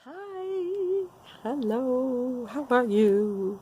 Hi, hello, how are you?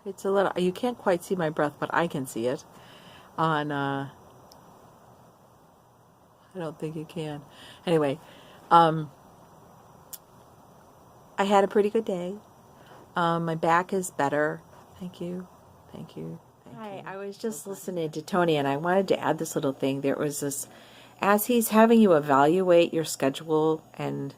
It's a little, you can't quite see my breath, but I can see it on, I don't think you can. Anyway, um, I had a pretty good day. My back is better. Thank you, thank you, thank Hi, you. I was just listening to Tony and I wanted to add this little thing. There was this, as he's having you evaluate your schedule and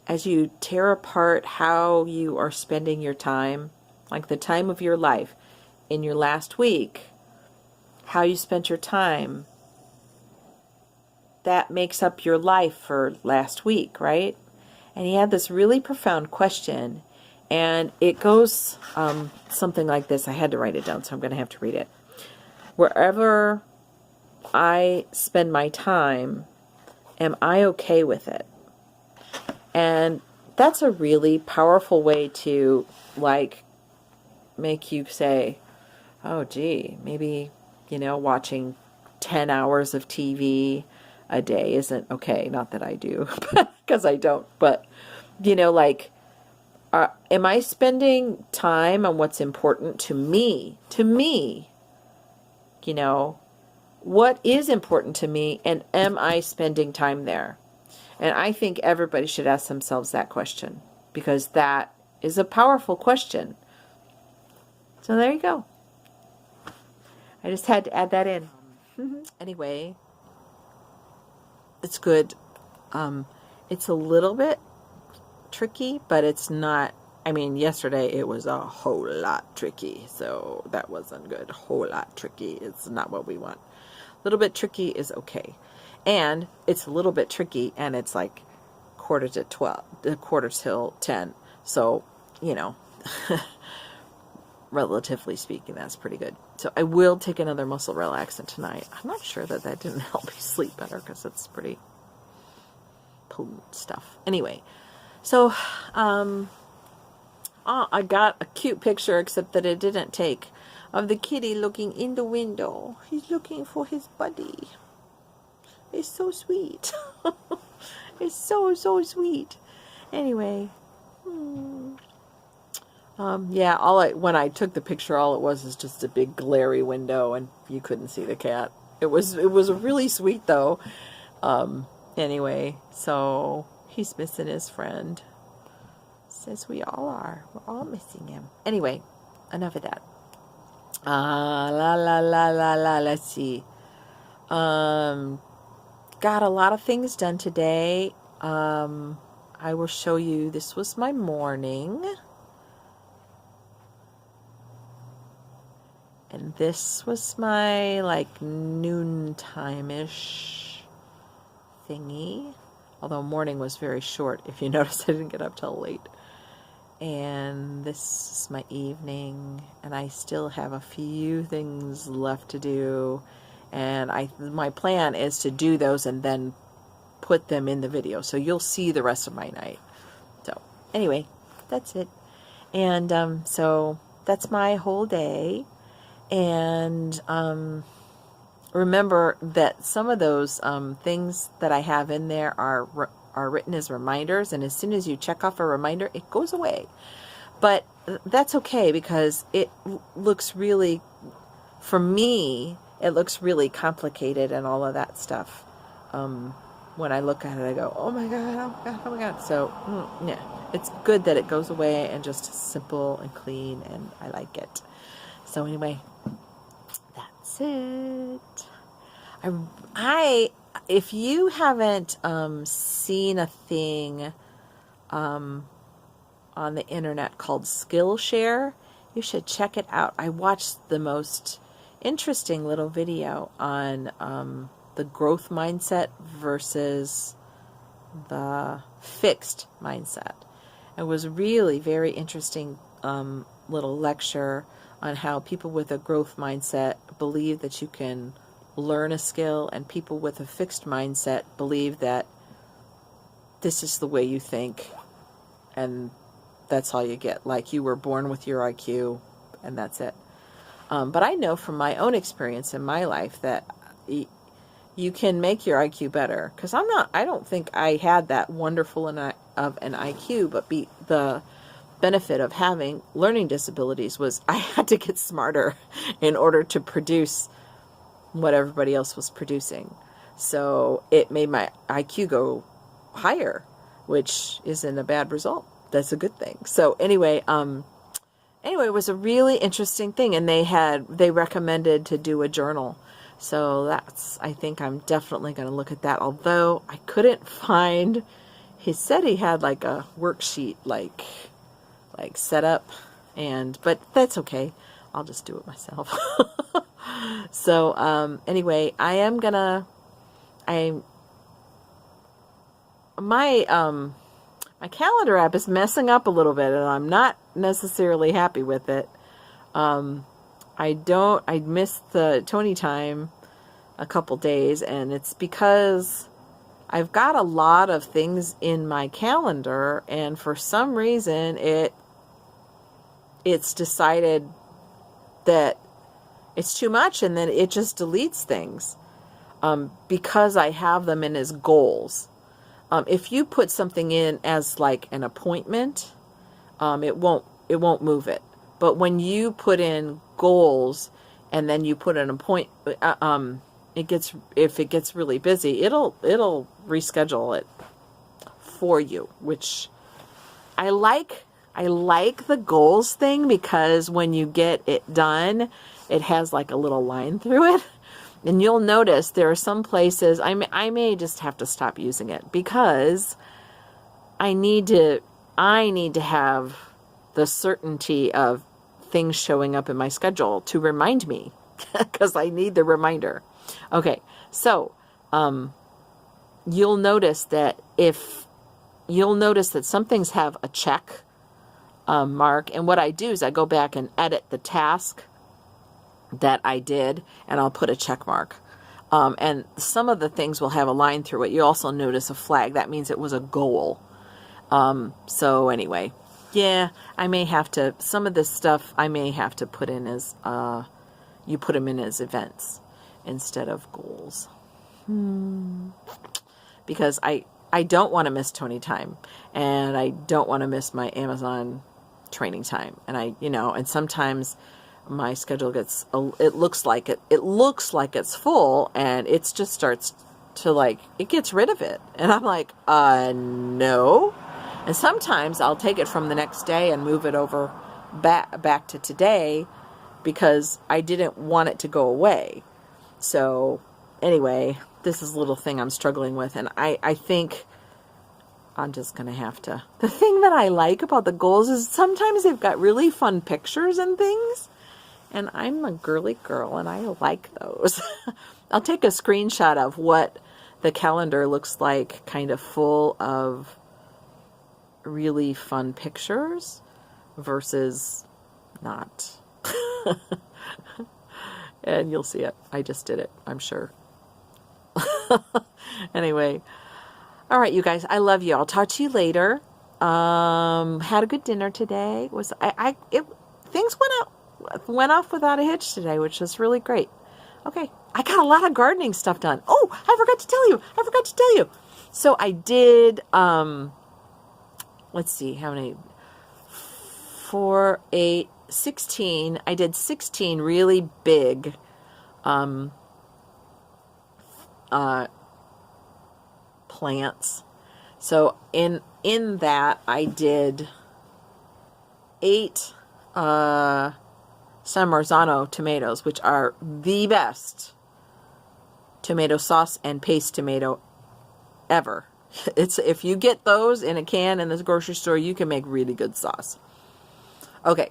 as you tear apart how you are spending your time, like the time of your life in your last week, how you spent your time, that makes up your life for last week, right? And he had this really profound question, and it goes something like this. I had to write it down, so I'm going to have to read it. Wherever I spend my time, am I okay with it? And that's a really powerful way to, like, make you say, oh, gee, maybe, watching 10 hours of TV a day isn't okay. Not that I do, because I don't. But, like, am I spending time on what's important to me? To me, what is important to me, and am I spending time there? And I think everybody should ask themselves that question, because that is a powerful question. So there you go. I just had to add that in. Anyway, it's good. It's a little bit tricky, but it's not. I mean, yesterday it was a whole lot tricky, so that wasn't good. A whole lot tricky. It's not what we want. A little bit tricky is okay. And it's a little bit tricky, and it's like quarter to 12, quarter till 10. So, relatively speaking, that's pretty good. So I will take another muscle relaxant tonight. I'm not sure that didn't help me sleep better, because it's pretty potent stuff. Anyway, so I got a cute picture, except that it didn't take, of the kitty looking in the window. He's looking for his buddy. It's so sweet. It's so, so sweet. Anyway, yeah, when I took the picture, all it was is just a big glary window, and you couldn't see the cat. It was really sweet though. Anyway, so he's missing his friend. Says we all are. We're all missing him. Anyway, enough of that. La la la la la. Let's see. Got a lot of things done today. I will show you. This was my morning. And this was my, like, noontime-ish thingy. Although morning was very short. If you notice, I didn't get up till late. And this is my evening. And I still have a few things left to do. And my plan is to do those and then put them in the video. So you'll see the rest of my night. So, anyway, that's it. And so that's my whole day. And remember that some of those things that I have in there are written as reminders, and as soon as you check off a reminder, it goes away. But that's okay, because it looks really, for me, it looks really complicated and all of that stuff. When I look at it, I go, oh my God, oh my God, oh my God. So, yeah, it's good that it goes away and just simple and clean, and I like it. So anyway, that's it. If you haven't seen a thing on the internet called Skillshare, you should check it out. I watched the most interesting little video on the growth mindset versus the fixed mindset. It was really very interesting little lecture on how people with a growth mindset believe that you can learn a skill, and people with a fixed mindset believe that this is the way you think and that's all you get. Like, you were born with your IQ and that's it. But I know from my own experience in my life that you can make your IQ better. Because I don't think I had that wonderful of an IQ, but the benefit of having learning disabilities was I had to get smarter in order to produce what everybody else was producing. So it made my IQ go higher, which isn't a bad result. That's a good thing. So anyway, it was a really interesting thing, and they recommended to do a journal. So I think I'm definitely going to look at that. Although I couldn't find, he said he had like a worksheet, like set up, but that's okay. I'll just do it myself. So, anyway, my calendar app is messing up a little bit, and I'm not necessarily happy with it. I missed the Tony time a couple days, and it's because I've got a lot of things in my calendar, and for some reason it's decided that it's too much, and then it just deletes things because I have them in as goals. If you put something in as like an appointment, it won't move it. But when you put in goals and then you put an if it gets really busy, it'll reschedule it for you, which I like. I like the goals thing because when you get it done, it has like a little line through it. And you'll notice there are some places I may just have to stop using it because I need to have the certainty of things showing up in my schedule to remind me because I need the reminder. Okay, so you'll notice that some things have a check mark, and what I do is I go back and edit the task that I did, and I'll put a check mark. And some of the things will have a line through it. You also notice a flag. That means it was a goal. So anyway, yeah, I may have to, some of this stuff I may have to put in as, you put them in as events instead of goals. Because I don't want to miss Tony time, and I don't want to miss my Amazon training time. And and sometimes my schedule gets, it looks like it's full, and it just starts to it gets rid of it. And I'm like, no. And sometimes I'll take it from the next day and move it over back to today because I didn't want it to go away. So anyway, this is a little thing I'm struggling with, and I think I'm just going to have to. The thing that I like about the goals is sometimes they've got really fun pictures and things, and I'm a girly girl, and I like those. I'll take a screenshot of what the calendar looks like, kind of full of really fun pictures versus not. And you'll see it. I just did it, I'm sure. Anyway. All right, you guys, I love you. I'll talk to you later. Had a good dinner today. Things went off without a hitch today, which was really great. Okay, I got a lot of gardening stuff done. Oh, I forgot to tell you. So I did, let's see, how many? 4, 8, 16. I did 16 really big plants. So in that I did 8 San Marzano tomatoes, which are the best tomato sauce and paste tomato ever. If you get those in a can in this grocery store, you can make really good sauce. Okay,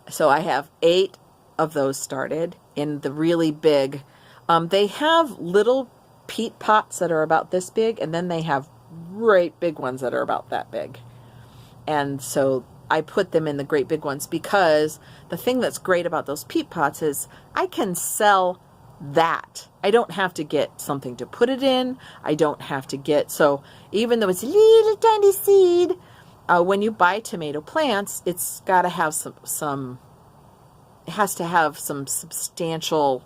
so I have 8 of those started in the really big. They have little peat pots that are about this big, and then they have great big ones that are about that big. And so I put them in the great big ones because the thing that's great about those peat pots is I can sell that. I don't have to get something to put it in. I don't have to get, so even though it's a little tiny seed, when you buy tomato plants, it has to have some substantial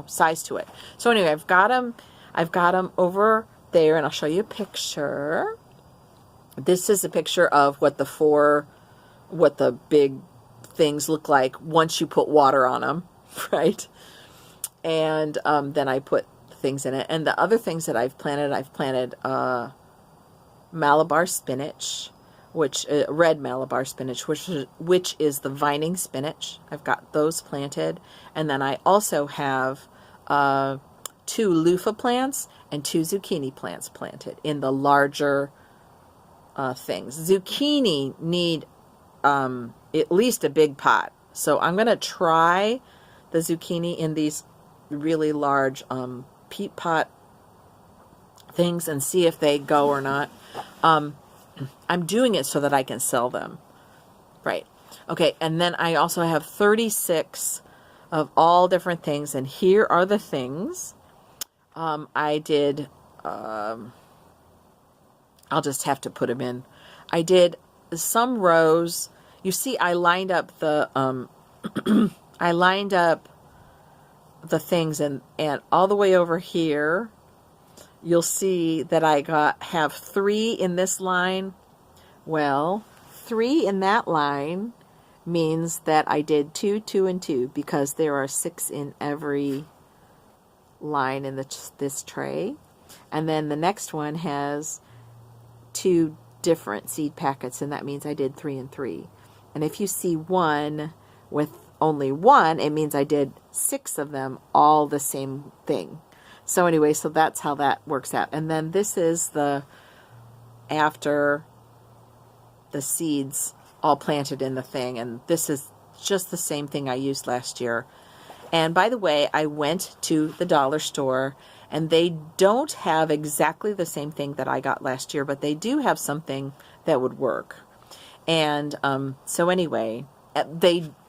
size to it. So anyway, I've got them over there, and I'll show you a picture. This is a picture of what the big things look like once you put water on them, right? And then I put things in it. And the other things that I've planted Malabar spinach, which red Malabar spinach, which is the vining spinach. I've got those planted. And then I also have 2 loofah plants and 2 zucchini plants planted in the larger things. Zucchini need at least a big pot. So I'm going to try the zucchini in these really large peat pot things and see if they go or not. I'm doing it so that I can sell them. Right. Okay, and then I also have 36 of all different things, and here are the things. I did, I'll just have to put them in. I did some rows. You see, I lined up the, I lined up the things, and all the way over here, you'll see that I have 3 in this line. Well, 3 in that line means that I did 2, 2, and 2, because there are 6 in every line in this tray. And then the next one has 2 different seed packets, and that means I did 3 and 3. And if you see one with only 1, it means I did 6 of them, all the same thing. So anyway, so that's how that works out. And then this is after the seeds all planted in the thing, and this is just the same thing I used last year. And by the way, I went to the dollar store, and they don't have exactly the same thing that I got last year, but they do have something that would work. And so anyway,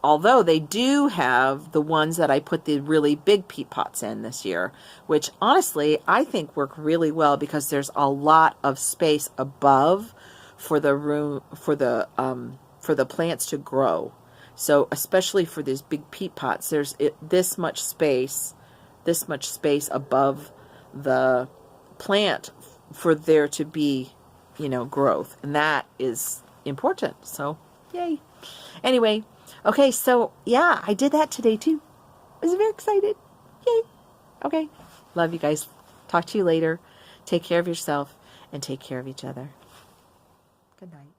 although they do have the ones that I put the really big peat pots in this year, which honestly I think work really well, because there's a lot of space above for the room for the plants to grow. So especially for these big peat pots, there's this much space above the plant for there to be, growth, and that is important. So yay. Anyway, okay, so yeah, I did that today too. I was very excited. Yay. Okay, love you guys. Talk to you later. Take care of yourself and take care of each other. Good night.